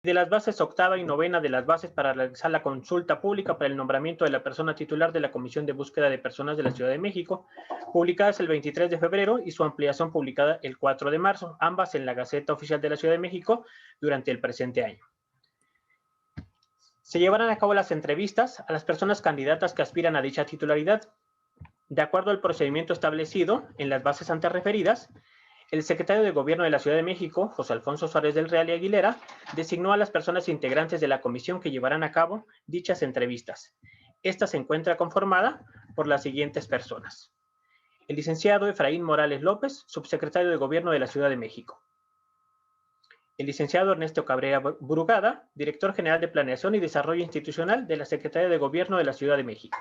de las bases octava y novena de las bases para realizar la consulta pública para el nombramiento de la persona titular de la Comisión de Búsqueda de Personas de la Ciudad de México, publicadas el 23 de febrero y su ampliación publicada el 4 de marzo, ambas en la Gaceta Oficial de la Ciudad de México durante el presente año. Se llevarán a cabo las entrevistas a las personas candidatas que aspiran a dicha titularidad. De acuerdo al procedimiento establecido en las bases antes referidas, el secretario de Gobierno de la Ciudad de México, José Alfonso Suárez del Real y Aguilera, designó a las personas integrantes de la comisión que llevarán a cabo dichas entrevistas. Esta se encuentra conformada por las siguientes personas: el licenciado Efraín Morales López, subsecretario de Gobierno de la Ciudad de México; el licenciado Ernesto Cabrera Brugada, director general de Planeación y Desarrollo Institucional de la Secretaría de Gobierno de la Ciudad de México;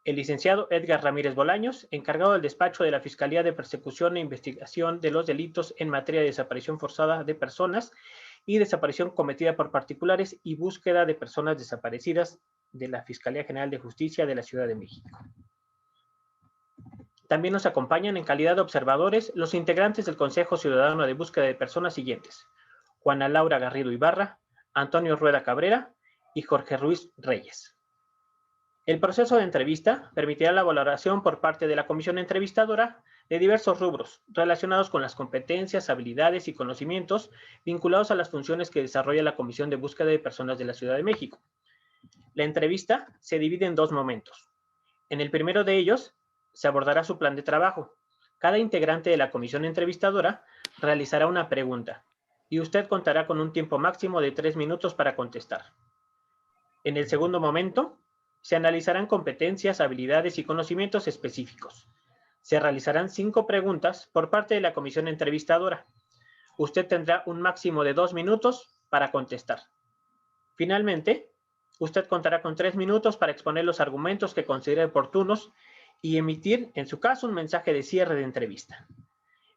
el licenciado Edgar Ramírez Bolaños, encargado del despacho de la Fiscalía de Persecución e Investigación de los Delitos en materia de desaparición forzada de personas y desaparición cometida por particulares y búsqueda de personas desaparecidas de la Fiscalía General de Justicia de la Ciudad de México. También nos acompañan en calidad de observadores los integrantes del Consejo Ciudadano de Búsqueda de Personas siguientes: Juana Laura Garrido Ibarra, Antonio Rueda Cabrera y Jorge Ruiz Reyes. El proceso de entrevista permitirá la valoración por parte de la comisión entrevistadora de diversos rubros relacionados con las competencias, habilidades y conocimientos vinculados a las funciones que desarrolla la Comisión de Búsqueda de Personas de la Ciudad de México. La entrevista se divide en dos momentos. En el primero de ellos se abordará su plan de trabajo. Cada integrante de la comisión entrevistadora realizará una pregunta y usted contará con un tiempo máximo de 3 minutos para contestar. En el segundo momento, se analizarán competencias, habilidades y conocimientos específicos. Se realizarán 5 preguntas por parte de la comisión entrevistadora. Usted tendrá un máximo de 2 minutos para contestar. Finalmente, usted contará con 3 minutos para exponer los argumentos que considere oportunos y emitir, en su caso, un mensaje de cierre de entrevista.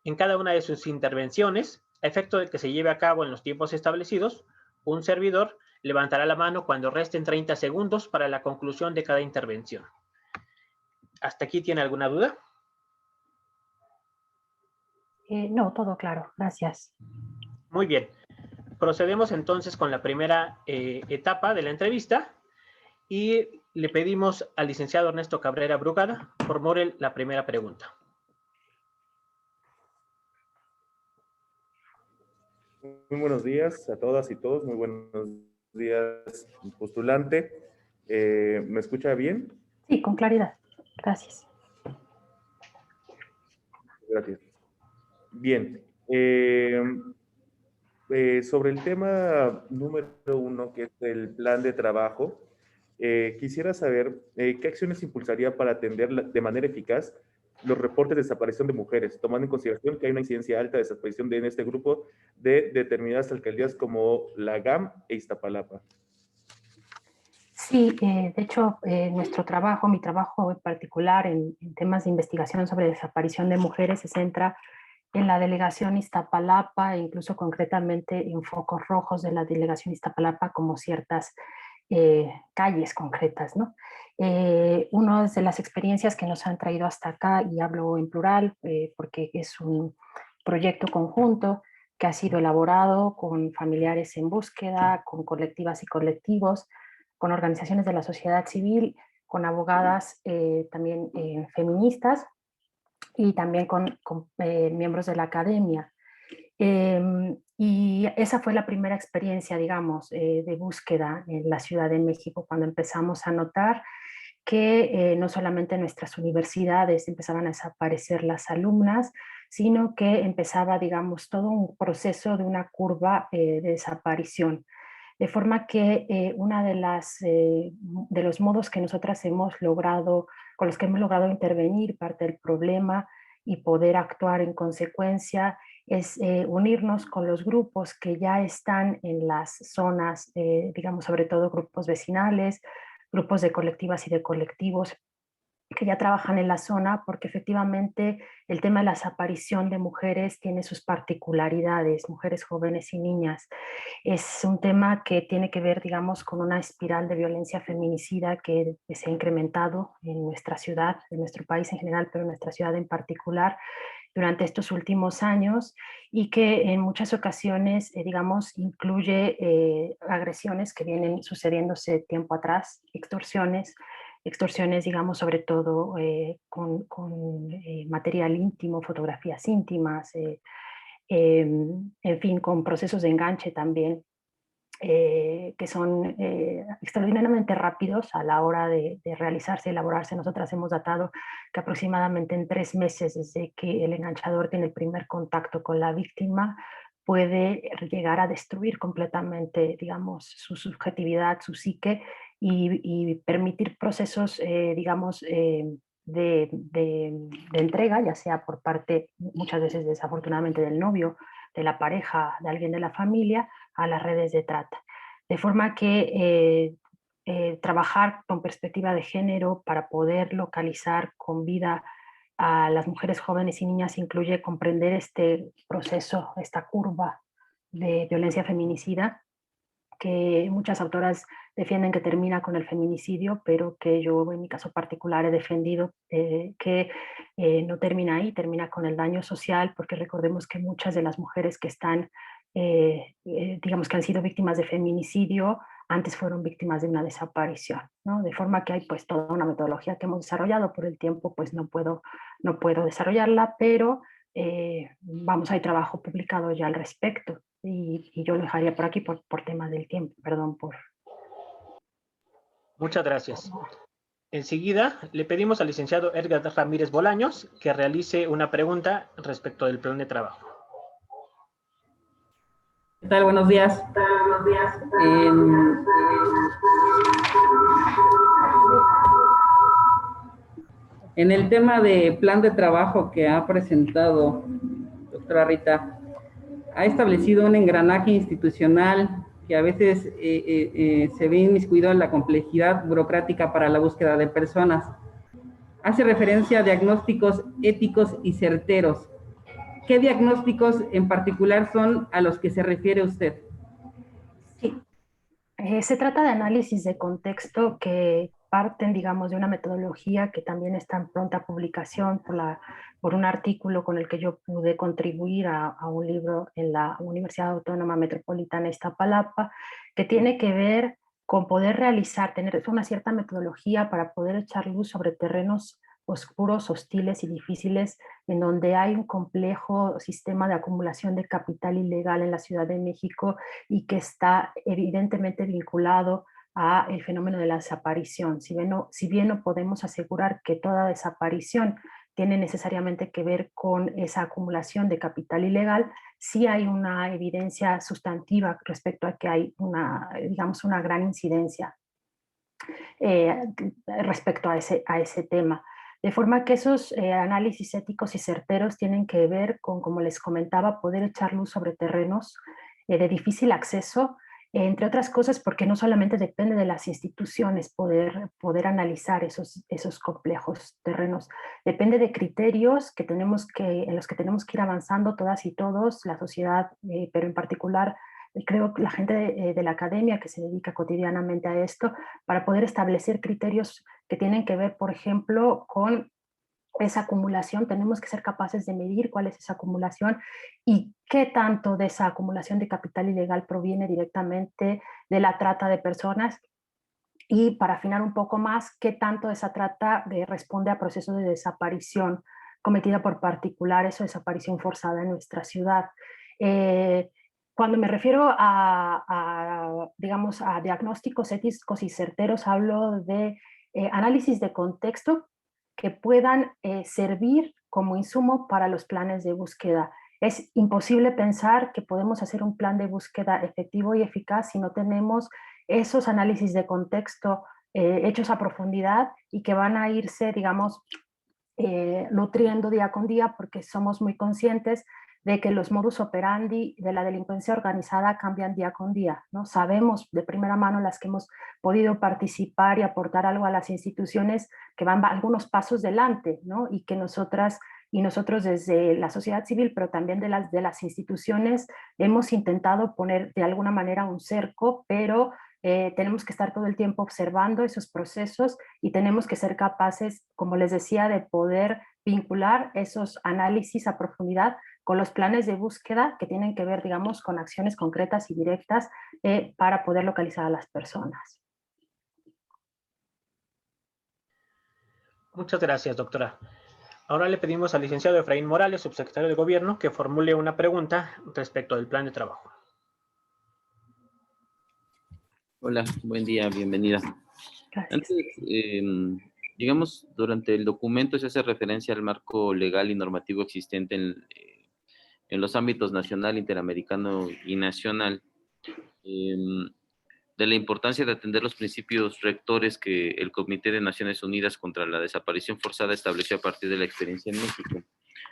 En cada una de sus intervenciones, a efecto de que se lleve a cabo en los tiempos establecidos, un servidor levantará la mano cuando resten 30 segundos para la conclusión de cada intervención. ¿Hasta aquí tiene alguna duda? No, todo claro. Gracias. Muy bien. Procedemos entonces con la primera etapa de la entrevista y le pedimos al licenciado Ernesto Cabrera Brugada formule la primera pregunta. Muy buenos días a todas y todos. Muy buenos días, postulante. ¿Me escucha bien? Sí, con claridad. Gracias. Gracias. Bien. Sobre el tema número 1, que es el plan de trabajo, quisiera saber qué acciones impulsaría para atender de manera eficaz los reportes de desaparición de mujeres, tomando en consideración que hay una incidencia alta de desaparición en este grupo de determinadas alcaldías como la GAM e Iztapalapa. Sí, de hecho, nuestro trabajo, mi trabajo en particular en temas de investigación sobre desaparición de mujeres se centra en la delegación Iztapalapa e incluso concretamente en focos rojos de la delegación Iztapalapa como ciertas calles concretas, ¿no? Una de las experiencias que nos han traído hasta acá, y hablo en plural porque es un proyecto conjunto que ha sido elaborado con familiares en búsqueda, con colectivas y colectivos, con organizaciones de la sociedad civil, con abogadas también feministas y también con miembros de la academia. Y esa fue la primera experiencia, digamos, de búsqueda en la Ciudad de México, cuando empezamos a notar que no solamente en nuestras universidades empezaban a desaparecer las alumnas, sino que empezaba, digamos, todo un proceso de una curva de desaparición. De forma que una de los modos que nosotras hemos logrado, con los que hemos logrado intervenir parte del problema y poder actuar en consecuencia, es unirnos con los grupos que ya están en las zonas, digamos, sobre todo grupos vecinales, grupos de colectivas y de colectivos que ya trabajan en la zona, porque efectivamente el tema de la desaparición de mujeres tiene sus particularidades, mujeres jóvenes y niñas. Es un tema que tiene que ver, digamos, con una espiral de violencia feminicida que se ha incrementado en nuestra ciudad, en nuestro país en general, pero en nuestra ciudad en particular, durante estos últimos años y que en muchas ocasiones, digamos, incluye agresiones que vienen sucediéndose tiempo atrás, extorsiones, digamos, sobre todo con material íntimo, fotografías íntimas, en fin, con procesos de enganche también, que son extraordinariamente rápidos a la hora de realizarse y elaborarse. Nosotras hemos datado que aproximadamente en 3 meses desde que el enganchador tiene el primer contacto con la víctima, puede llegar a destruir completamente, digamos, su subjetividad, su psique y permitir procesos, digamos, de entrega, ya sea por parte, muchas veces desafortunadamente, del novio, de la pareja, de alguien de la familia, a las redes de trata. De forma que trabajar con perspectiva de género para poder localizar con vida a las mujeres jóvenes y niñas incluye comprender este proceso, esta curva de violencia feminicida, que muchas autoras defienden que termina con el feminicidio, pero que yo en mi caso particular he defendido que no termina ahí, termina con el daño social, porque recordemos que muchas de las mujeres que están, digamos que han sido víctimas de feminicidio, antes fueron víctimas de una desaparición, ¿no? De forma que hay pues toda una metodología que hemos desarrollado. Por el tiempo pues no puedo desarrollarla, pero vamos, hay trabajo publicado ya al respecto y yo lo dejaría por aquí por tema del tiempo, perdón por... Muchas gracias. Enseguida le pedimos al licenciado Edgar Ramírez Bolaños que realice una pregunta respecto del plan de trabajo. ¿Qué tal? Buenos días. En el tema de plan de trabajo que ha presentado doctora Rita, ha establecido un engranaje institucional que a veces se ve inmiscuido en la complejidad burocrática para la búsqueda de personas. Hace referencia a diagnósticos éticos y certeros. ¿Qué diagnósticos en particular son a los que se refiere usted? Sí, se trata de análisis de contexto que parten, digamos, de una metodología que también está en pronta publicación por un artículo con el que yo pude contribuir a un libro en la Universidad Autónoma Metropolitana de Iztapalapa, que tiene que ver con poder tener una cierta metodología para poder echar luz sobre terrenos oscuros, hostiles y difíciles, en donde hay un complejo sistema de acumulación de capital ilegal en la Ciudad de México y que está evidentemente vinculado a el fenómeno de la desaparición. Si bien no podemos asegurar que toda desaparición tiene necesariamente que ver con esa acumulación de capital ilegal, sí hay una evidencia sustantiva respecto a que hay digamos, una gran incidencia respecto a ese tema. De forma que esos análisis éticos y certeros tienen que ver con, como les comentaba, poder echar luz sobre terrenos de difícil acceso, entre otras cosas porque no solamente depende de las instituciones poder analizar esos complejos terrenos, depende de criterios en los que tenemos que ir avanzando todas y todos, la sociedad, pero en particular creo que la gente de la academia que se dedica cotidianamente a esto, para poder establecer criterios que tienen que ver, por ejemplo, con esa acumulación. Tenemos que ser capaces de medir cuál es esa acumulación y qué tanto de esa acumulación de capital ilegal proviene directamente de la trata de personas, y para afinar un poco más, qué tanto esa trata responde a procesos de desaparición cometida por particulares o desaparición forzada en nuestra ciudad. Cuando me refiero digamos, a diagnósticos éticos y certeros, hablo de análisis de contexto que puedan servir como insumo para los planes de búsqueda. Es imposible pensar que podemos hacer un plan de búsqueda efectivo y eficaz si no tenemos esos análisis de contexto hechos a profundidad y que van a irse, digamos, nutriendo día con día, porque somos muy conscientes de que los modus operandi de la delincuencia organizada cambian día con día, ¿no? Sabemos de primera mano, las que hemos podido participar y aportar algo a las instituciones, que van algunos pasos delante, ¿no? Y que nosotros desde la sociedad civil, pero también de las instituciones, hemos intentado poner de alguna manera un cerco, pero tenemos que estar todo el tiempo observando esos procesos y tenemos que ser capaces, como les decía, de poder vincular esos análisis a profundidad con los planes de búsqueda que tienen que ver, digamos, con acciones concretas y directas para poder localizar a las personas. Muchas gracias, doctora. Ahora le pedimos al licenciado Efraín Morales, subsecretario de Gobierno, que formule una pregunta respecto del plan de trabajo. Hola, buen día, bienvenida. Gracias. Antes, digamos, durante el documento se hace referencia al marco legal y normativo existente en los ámbitos nacional, interamericano y nacional, de la importancia de atender los principios rectores que el Comité de Naciones Unidas contra la Desaparición Forzada estableció a partir de la experiencia en México.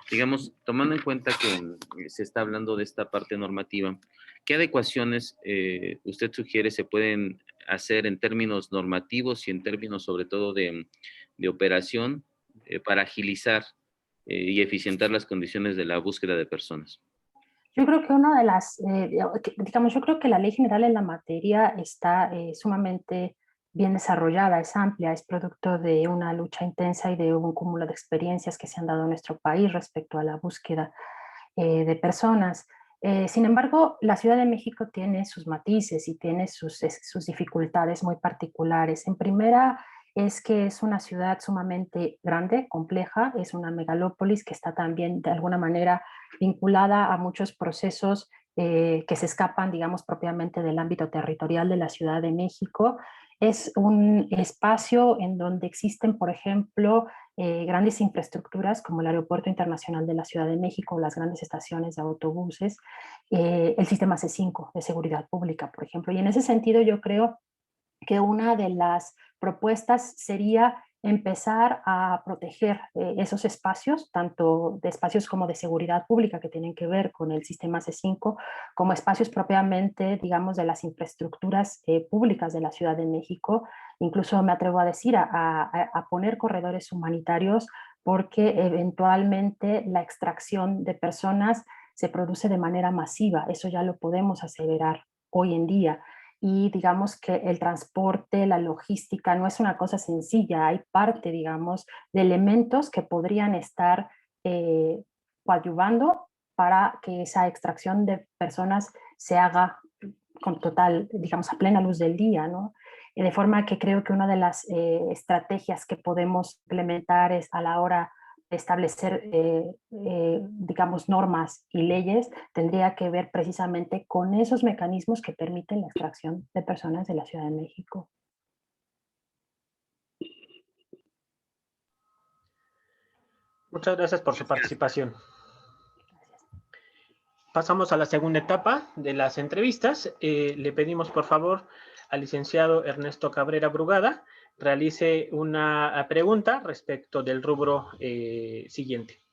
Digamos, tomando en cuenta que se está hablando de esta parte normativa, ¿qué adecuaciones usted sugiere se pueden hacer en términos normativos y en términos sobre todo de operación para agilizar y eficientar las condiciones de la búsqueda de personas? Yo creo que una de las, digamos, yo creo que la ley general en la materia está sumamente bien desarrollada, es amplia, es producto de una lucha intensa y de un cúmulo de experiencias que se han dado en nuestro país respecto a la búsqueda de personas. Sin embargo, la Ciudad de México tiene sus matices y tiene sus dificultades muy particulares. En primera, es que es una ciudad sumamente grande, compleja, es una megalópolis que está también de alguna manera vinculada a muchos procesos que se escapan, digamos, propiamente del ámbito territorial de la Ciudad de México. Es un espacio en donde existen, por ejemplo, grandes infraestructuras como el Aeropuerto Internacional de la Ciudad de México, las grandes estaciones de autobuses, el sistema C5 de seguridad pública, por ejemplo. Y en ese sentido yo creo que una de las propuestas sería empezar a proteger esos espacios, tanto de espacios como de seguridad pública que tienen que ver con el sistema C5, como espacios propiamente, digamos, de las infraestructuras públicas de la Ciudad de México. Incluso me atrevo a decir, a poner corredores humanitarios, porque eventualmente la extracción de personas se produce de manera masiva. Eso ya lo podemos aseverar hoy en día. Y digamos que el transporte, la logística no es una cosa sencilla, hay parte, digamos, de elementos que podrían estar coadyuvando para que esa extracción de personas se haga con total, digamos, a plena luz del día, ¿no? De forma que creo que una de las estrategias que podemos implementar es a la hora de establecer, digamos, normas y leyes, tendría que ver precisamente con esos mecanismos que permiten la extracción de personas de la Ciudad de México. Muchas gracias por su participación. Pasamos a la segunda etapa de las entrevistas. Le pedimos, por favor, al licenciado Ernesto Cabrera Brugada realice una pregunta respecto del rubro siguiente.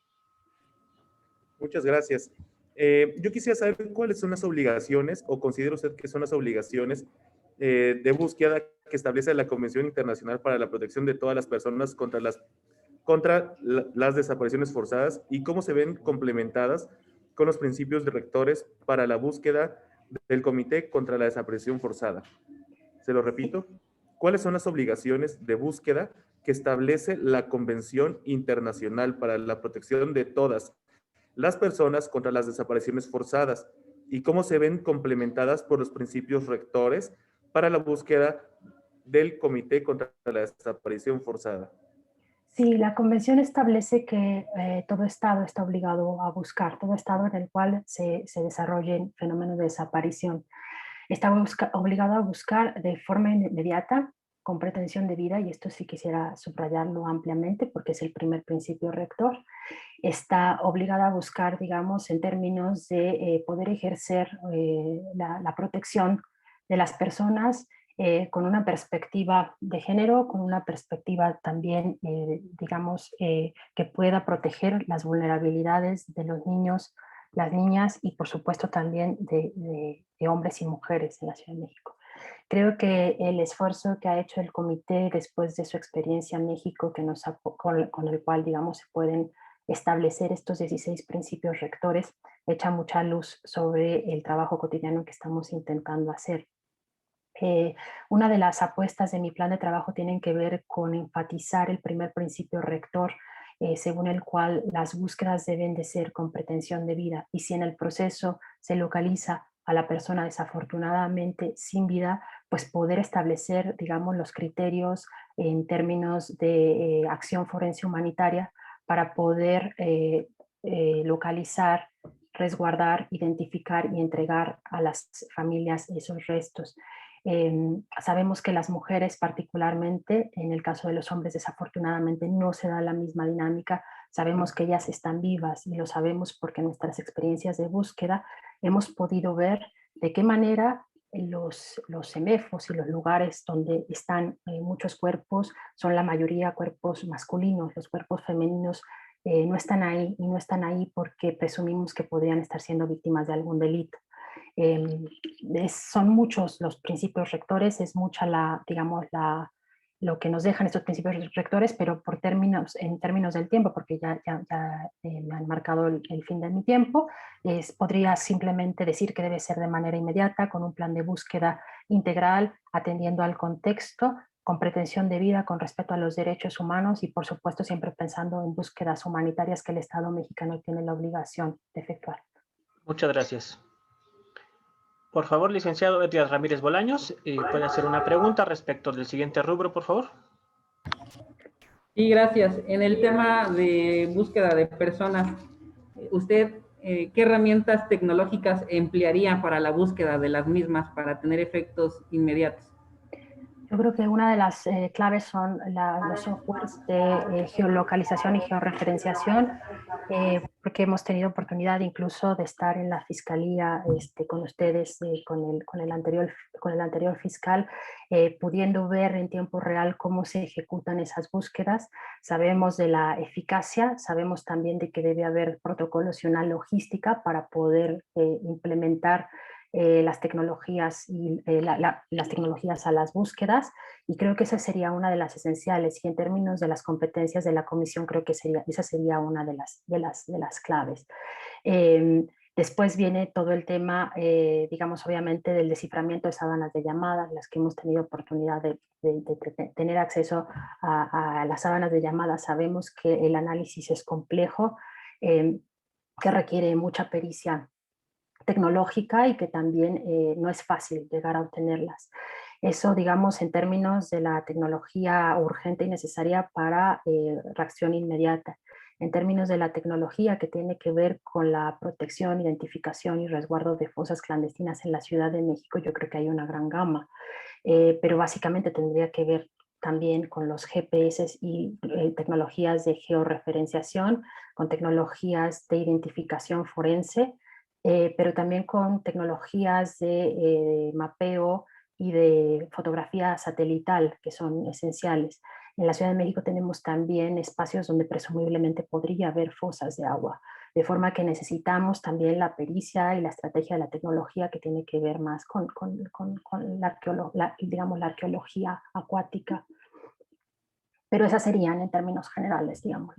Muchas gracias. Yo quisiera saber cuáles son las obligaciones, o considera usted que son las obligaciones de búsqueda que establece la Convención Internacional para la Protección de todas las personas contra las desapariciones forzadas, y cómo se ven complementadas con los principios rectores para la búsqueda del Comité contra la Desaparición Forzada. Se lo repito, ¿cuáles son las obligaciones de búsqueda que establece la Convención Internacional para la Protección de todas las personas contra las desapariciones forzadas, y cómo se ven complementadas por los principios rectores para la búsqueda del Comité contra la Desaparición Forzada? Sí, la convención establece que todo Estado está obligado a buscar, todo Estado en el cual se desarrolle fenómenos de desaparición, está obligado a buscar de forma inmediata, con pretensión de vida, y esto sí quisiera subrayarlo ampliamente porque es el primer principio rector. Está obligada a buscar, digamos, en términos de poder ejercer la protección de las personas con una perspectiva de género, con una perspectiva también, digamos, que pueda proteger las vulnerabilidades de los niños, las niñas y por supuesto también de hombres y mujeres en la Ciudad de México. Creo que el esfuerzo que ha hecho el comité después de su experiencia en México, con el cual, digamos, se pueden establecer estos 16 principios rectores, echa mucha luz sobre el trabajo cotidiano que estamos intentando hacer. Una de las apuestas de mi plan de trabajo tienen que ver con enfatizar el primer principio rector según el cual las búsquedas deben de ser con pretensión de vida, y si en el proceso se localiza a la persona desafortunadamente sin vida, pues poder establecer, digamos, los criterios en términos de acción forense humanitaria para poder localizar, resguardar, identificar y entregar a las familias esos restos. Sabemos que las mujeres particularmente, en el caso de los hombres desafortunadamente no se da la misma dinámica. Sabemos que ellas están vivas y lo sabemos porque en nuestras experiencias de búsqueda hemos podido ver de qué manera los CEMEFOS y los lugares donde están muchos cuerpos son la mayoría cuerpos masculinos. Los cuerpos femeninos no están ahí, y no están ahí porque presumimos que podrían estar siendo víctimas de algún delito. Son muchos los principios rectores, es mucha lo que nos dejan estos principios rectores, pero en términos del tiempo, porque ya me han marcado el fin de mi tiempo, podría simplemente decir que debe ser de manera inmediata, con un plan de búsqueda integral, atendiendo al contexto, con pretensión de vida, con respeto a los derechos humanos y, por supuesto, siempre pensando en búsquedas humanitarias que el Estado mexicano tiene la obligación de efectuar. Muchas gracias. Por favor, licenciado Edgar Ramírez Bolaños, ¿puede hacer una pregunta respecto del siguiente rubro, por favor? Sí, gracias. En el tema de búsqueda de personas, ¿usted qué herramientas tecnológicas emplearía para la búsqueda de las mismas para tener efectos inmediatos? Yo creo que una de las claves son los softwares de geolocalización y georreferenciación, porque hemos tenido oportunidad incluso de estar en la fiscalía con ustedes, con el anterior fiscal, pudiendo ver en tiempo real cómo se ejecutan esas búsquedas. Sabemos de la eficacia, sabemos también de que debe haber protocolos y una logística para poder implementar las tecnologías y las tecnologías a las búsquedas, y creo que esa sería una de las esenciales, y en términos de las competencias de la comisión creo que esa sería una de las claves. Después viene todo el tema, digamos, obviamente del desciframiento de sábanas de llamadas, las que hemos tenido oportunidad de tener acceso a las sábanas de llamadas. Sabemos que el análisis es complejo, que requiere mucha pericia tecnológica y que también no es fácil llegar a obtenerlas. Eso, digamos, en términos de la tecnología urgente y necesaria para reacción inmediata. En términos de la tecnología que tiene que ver con la protección, identificación y resguardo de fosas clandestinas en la Ciudad de México, yo creo que hay una gran gama, pero básicamente tendría que ver también con los GPS y tecnologías de georreferenciación, con tecnologías de identificación forense, pero también con tecnologías de mapeo y de fotografía satelital, que son esenciales. En la Ciudad de México tenemos también espacios donde presumiblemente podría haber fosas de agua, de forma que necesitamos también la pericia y la estrategia de la tecnología que tiene que ver más con digamos, la arqueología acuática. Pero esas serían, en términos generales, digamos,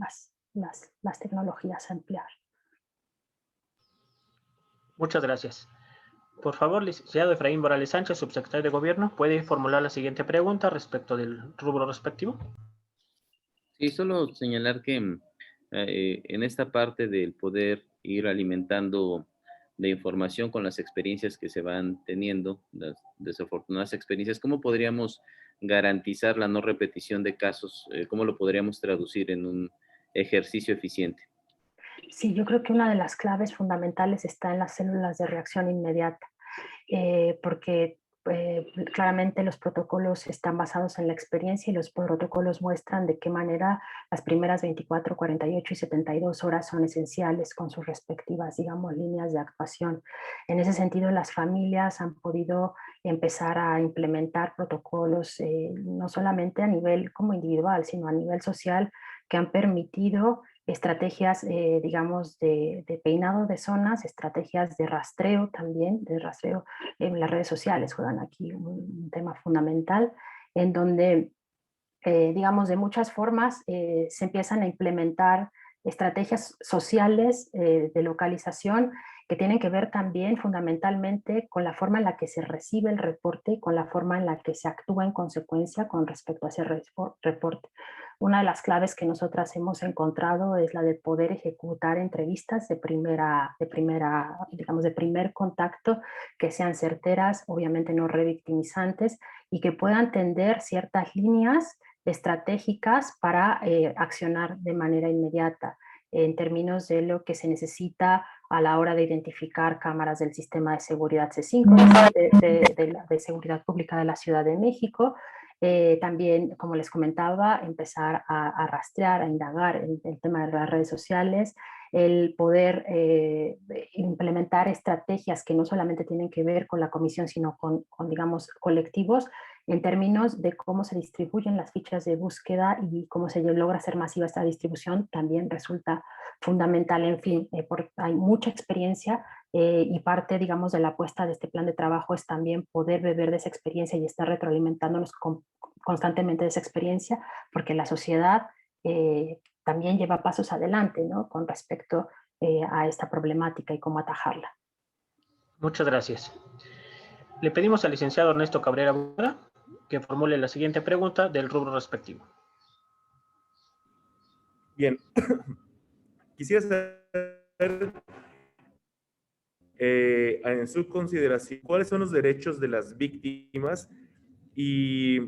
las tecnologías a emplear. Muchas gracias. Por favor, licenciado Efraín Morales Sánchez, subsecretario de Gobierno, ¿puede formular la siguiente pregunta respecto del rubro respectivo? Sí, solo señalar que en esta parte del poder ir alimentando de información con las experiencias que se van teniendo, las desafortunadas experiencias, ¿cómo podríamos garantizar la no repetición de casos? ¿Cómo lo podríamos traducir en un ejercicio eficiente? Sí, yo creo que una de las claves fundamentales está en las células de reacción inmediata, porque claramente los protocolos están basados en la experiencia, y los protocolos muestran de qué manera las primeras 24, 48 y 72 horas son esenciales con sus respectivas, digamos, líneas de actuación. En ese sentido, las familias han podido empezar a implementar protocolos, no solamente a nivel como individual, sino a nivel social, que han permitido estrategias, digamos, de peinado de zonas, estrategias de rastreo también, de rastreo en las redes sociales juegan aquí un tema fundamental, en donde, digamos, de muchas formas se empiezan a implementar estrategias sociales de localización, que tienen que ver también fundamentalmente con la forma en la que se recibe el reporte y con la forma en la que se actúa en consecuencia con respecto a ese reporte. Una de las claves que nosotras hemos encontrado es la de poder ejecutar entrevistas de primer contacto, que sean certeras, obviamente no revictimizantes, y que puedan tender ciertas líneas estratégicas para accionar de manera inmediata en términos de lo que se necesita a la hora de identificar cámaras del sistema de seguridad C5, de seguridad pública de la Ciudad de México. También, como les comentaba, empezar a rastrear, a indagar en el tema de las redes sociales, el poder implementar estrategias que no solamente tienen que ver con la comisión, sino con digamos, colectivos, en términos de cómo se distribuyen las fichas de búsqueda y cómo se logra hacer masiva esta distribución, también resulta fundamental. En fin, hay mucha experiencia y parte, digamos, de la apuesta de este plan de trabajo es también poder beber de esa experiencia y estar retroalimentándonos constantemente de esa experiencia, porque la sociedad también lleva pasos adelante, ¿no?, con respecto a esta problemática y cómo atajarla. Muchas gracias. Le pedimos al licenciado Ernesto Cabrera Borda que formule la siguiente pregunta del rubro respectivo. Bien, quisiera saber en su consideración cuáles son los derechos de las víctimas y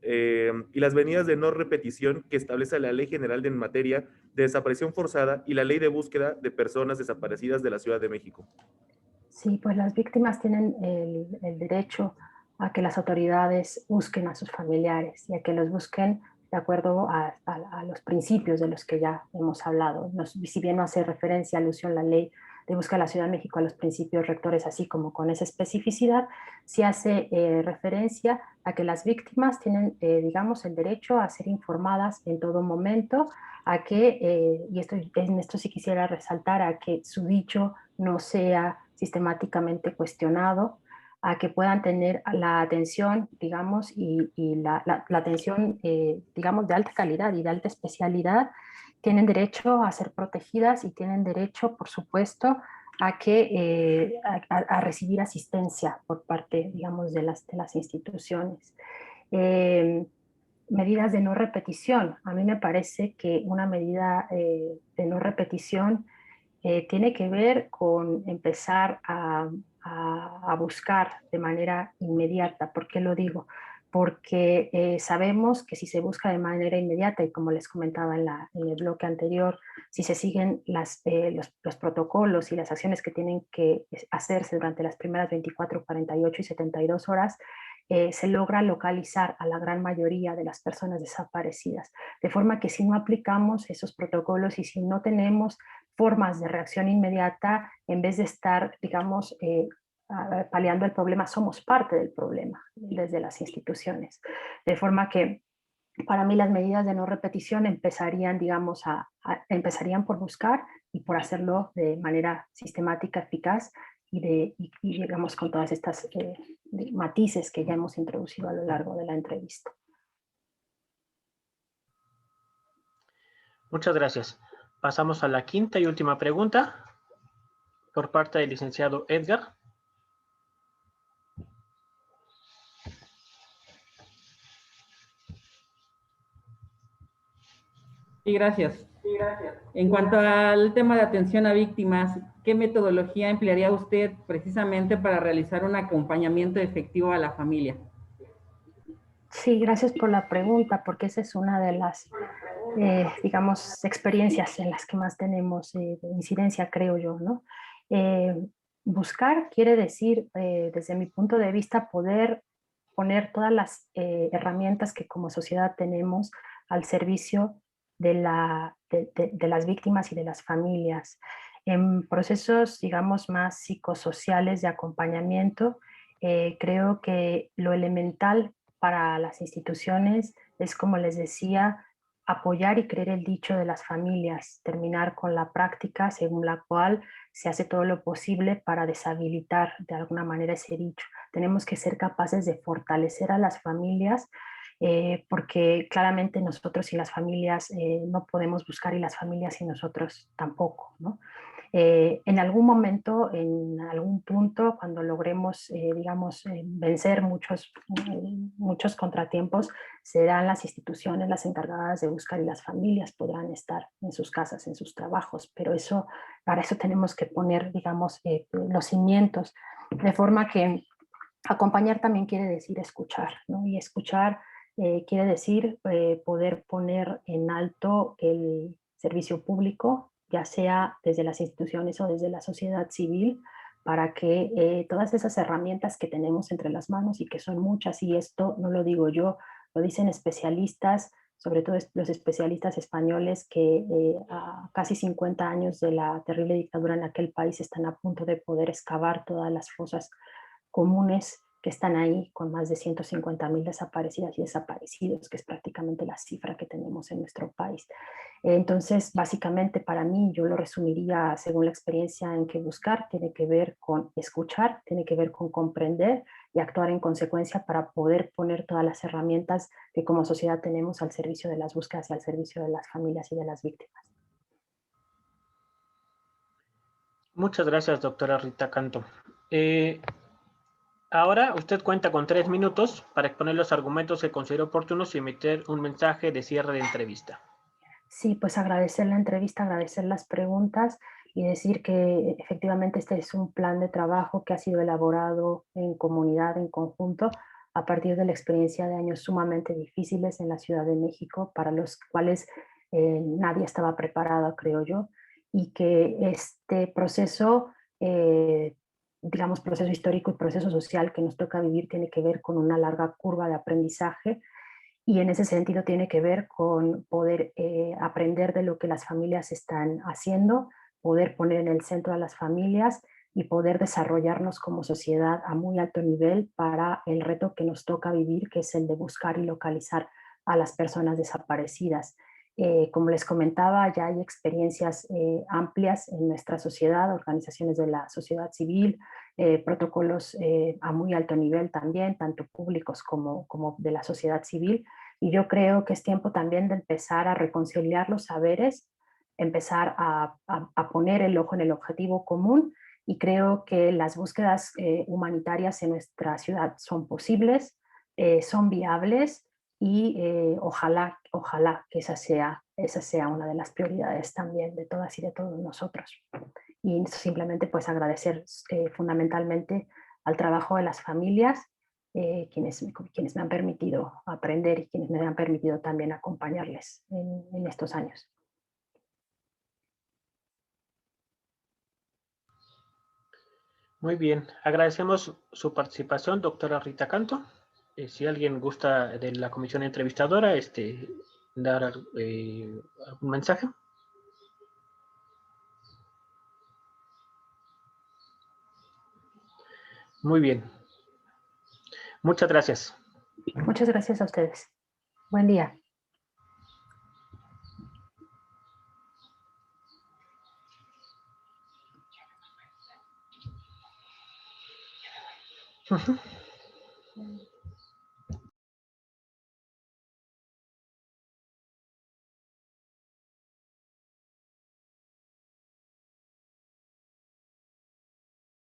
las venidas de no repetición que establece la Ley General en materia de desaparición forzada y la Ley de búsqueda de personas desaparecidas de la Ciudad de México. Sí, pues las víctimas tienen el derecho a que las autoridades busquen a sus familiares y a que los busquen de acuerdo a los principios de los que ya hemos hablado. Si bien no hace referencia, alusión la Ley de Búsqueda de la Ciudad de México a los principios rectores, así como con esa especificidad, sí hace referencia a que las víctimas tienen, digamos, el derecho a ser informadas en todo momento, a que, y en esto sí quisiera resaltar, a que su dicho no sea sistemáticamente cuestionado, a que puedan tener la atención, digamos, y la atención, digamos, de alta calidad y de alta especialidad. Tienen derecho a ser protegidas y tienen derecho, por supuesto, a recibir asistencia por parte, digamos, de las instituciones. Medidas de no repetición. A mí me parece que una medida de no repetición tiene que ver con empezar a buscar de manera inmediata. ¿Por qué lo digo? Porque sabemos que si se busca de manera inmediata, y como les comentaba en el bloque anterior, si se siguen los protocolos y las acciones que tienen que hacerse durante las primeras 24, 48 y 72 horas, se logra localizar a la gran mayoría de las personas desaparecidas. De forma que si no aplicamos esos protocolos y si no tenemos formas de reacción inmediata, en vez de estar, digamos, paliando el problema, somos parte del problema desde las instituciones. De forma que para mí las medidas de no repetición empezarían, digamos, empezarían por buscar y por hacerlo de manera sistemática, eficaz y digamos, con todas estas matices que ya hemos introducido a lo largo de la entrevista. Muchas gracias. Pasamos a la quinta y última pregunta por parte del licenciado Edgar. Sí, gracias. En cuanto al tema de atención a víctimas, ¿qué metodología emplearía usted precisamente para realizar un acompañamiento efectivo a la familia? Sí, gracias por la pregunta, porque esa es una de las, digamos, experiencias en las que más tenemos incidencia, creo yo, ¿no? Buscar quiere decir, desde mi punto de vista, poder poner todas las herramientas que como sociedad tenemos al servicio de las víctimas y de las familias. En procesos, digamos, más psicosociales de acompañamiento, creo que lo elemental para las instituciones es, como les decía, apoyar y creer el dicho de las familias, terminar con la práctica según la cual se hace todo lo posible para deshabilitar de alguna manera ese dicho. Tenemos que ser capaces de fortalecer a las familias porque claramente nosotros y las familias no podemos buscar y las familias y nosotros tampoco, ¿no? En algún momento, en algún punto, cuando logremos, digamos, vencer muchos contratiempos, serán las instituciones las encargadas de buscar y las familias podrán estar en sus casas, en sus trabajos, pero para eso tenemos que poner, digamos, los cimientos, de forma que acompañar también quiere decir escuchar, ¿no? Y escuchar quiere decir poder poner en alto el servicio público, ya sea desde las instituciones o desde la sociedad civil, para que todas esas herramientas que tenemos entre las manos y que son muchas, y esto no lo digo yo, lo dicen especialistas, sobre todo los especialistas españoles que a casi 50 años de la terrible dictadura en aquel país están a punto de poder excavar todas las fosas comunes que están ahí, con más de 150.000 desaparecidas y desaparecidos, que es prácticamente la cifra que tenemos en nuestro país. Entonces, básicamente para mí, yo lo resumiría según la experiencia en que buscar tiene que ver con escuchar, tiene que ver con comprender y actuar en consecuencia para poder poner todas las herramientas que como sociedad tenemos al servicio de las búsquedas y al servicio de las familias y de las víctimas. Muchas gracias, doctora Rita Canto. Ahora usted cuenta con 3 minutos para exponer los argumentos que considere oportunos y emitir un mensaje de cierre de entrevista. Sí, pues agradecer la entrevista, agradecer las preguntas y decir que efectivamente este es un plan de trabajo que ha sido elaborado en comunidad, en conjunto, a partir de la experiencia de años sumamente difíciles en la Ciudad de México, para los cuales nadie estaba preparado, creo yo, y que este proceso, digamos, proceso histórico y proceso social que nos toca vivir tiene que ver con una larga curva de aprendizaje, y en ese sentido tiene que ver con poder aprender de lo que las familias están haciendo, poder poner en el centro a las familias y poder desarrollarnos como sociedad a muy alto nivel para el reto que nos toca vivir, que es el de buscar y localizar a las personas desaparecidas. Como les comentaba, ya hay experiencias amplias en nuestra sociedad, organizaciones de la sociedad civil, protocolos a muy alto nivel también, tanto públicos como de la sociedad civil, y yo creo que es tiempo también de empezar a reconciliar los saberes, empezar a poner el ojo en el objetivo común, y creo que las búsquedas humanitarias en nuestra ciudad son posibles, son viables, y ojalá que esa sea una de las prioridades también de todas y de todos nosotros. Y simplemente pues agradecer fundamentalmente al trabajo de las familias, quienes me han permitido aprender y quienes me han permitido también acompañarles en estos años. Muy bien, agradecemos su participación, doctora Rita Canto. Si alguien gusta de la comisión entrevistadora, dar algún mensaje. Muy bien. Muchas gracias. Muchas gracias a ustedes. Buen día.